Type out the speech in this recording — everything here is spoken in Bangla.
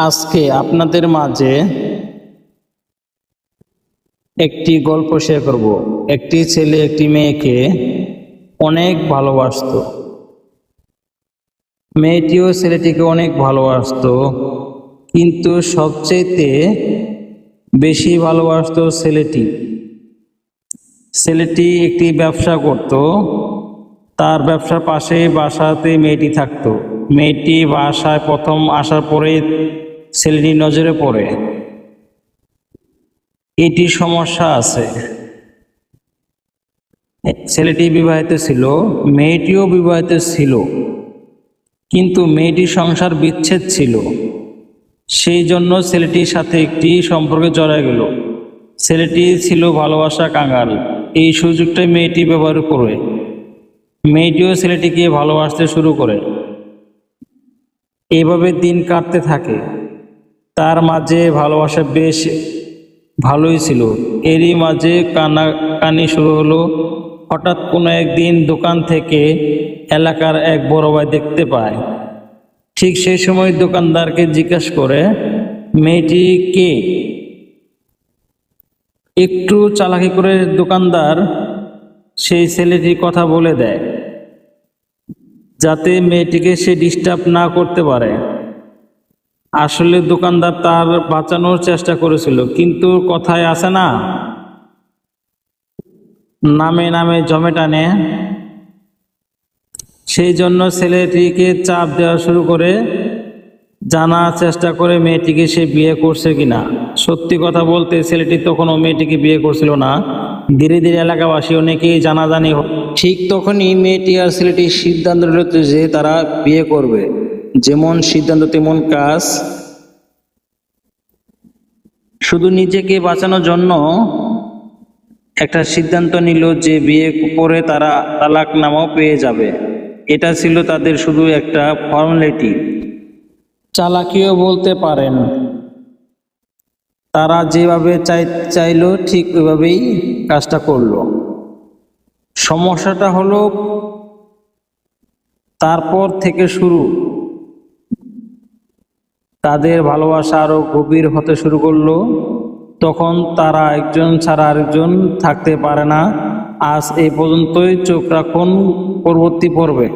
আজকে আপনাদের মাঝে একটি গল্প শেয়ার করব। একটি ছেলে একটি মেয়েকে অনেক ভালোবাসতো। মেয়েটিও ছেলেটিকে অনেক ভালোবাসতো, কিন্তু সবচেয়ে বেশি ভালোবাসতো ছেলেটি। ছেলেটি একটি ব্যবসা করত। তার ব্যবসার পাশে বাসাতে মেয়েটি থাকতো। মেয়েটি বাসায় প্রথম আসার পরে ছেলেটির নজরে পড়ে। এটি সমস্যা আছে। ছেলেটি বিবাহিত ছিল, মেয়েটিও বিবাহিত ছিল, কিন্তু মেয়েটির সংসার বিচ্ছেদ ছিল। সেই জন্য ছেলেটির সাথে একটি সম্পর্কে জড়ায় গেল। ছেলেটি ছিল ভালোবাসা কাঙাল। এই সুযোগটাই মেয়েটি ব্যবহার করে। মেয়েটিও ছেলেটিকে ভালোবাসতে শুরু করে। এভাবে দিন কাটতে থাকে। তার মাঝে ভালোবাসা বেশ ভালোই ছিল। এরই মাঝে কানাকানি শুরু হলো। হঠাৎ কোনো একদিন দোকান থেকে এলাকার এক বড় ভাই দেখতে পায়। ঠিক সেই সময় দোকানদারকে জিজ্ঞাসা করে, মেয়েটি কে? একটু চালাকি করে দোকানদার সেই ছেলেটির কথা বলে দেয়, যাতে মেয়েটিকে সে ডিস্টার্ব না করতে পারে। আসলে দোকানদার তার বাঁচানোর চেষ্টা করেছিল, কিন্তু কথায় আছে না, নামে নামে জমে টানে। সেই জন্য ছেলেটিকে চাপ দেওয়া শুরু করে, জানার চেষ্টা করে মেয়েটিকে সে বিয়ে করছে কিনা। সত্যি কথা বলতে ছেলেটি তখনও মেয়েটিকে বিয়ে করছিল না। ধীরে ধীরে এলাকাবাসী অনেকেই জানাজানি ঠিক তখনই মেয়েটি আর ছেলেটি সিদ্ধান্ত নিল যে তারা বিয়ে করবে। যেমন সিদ্ধান্ত তেমন কাজ। শুধু নিজেকে বাঁচানোর জন্য একটা সিদ্ধান্ত নিল যে বিয়ে করে তারা তালাকনামাও পেয়ে যাবে। এটা ছিল তাদের শুধু একটা ফর্মালিটি। চালাকিও বলতে পারেন। তারা যেভাবে চাইলো ঠিক ওইভাবেই কাজটা করলো। সমস্যাটা হলো তারপর থেকে শুরু তাদের ভালোবাসা আরো গভীর হতে শুরু করলো। তখন তারা একজন ছাড়া আরেকজন থাকতে পারে না। আজ এই পর্যন্তই। চোখ রাখুন পরবর্তী পর্বে।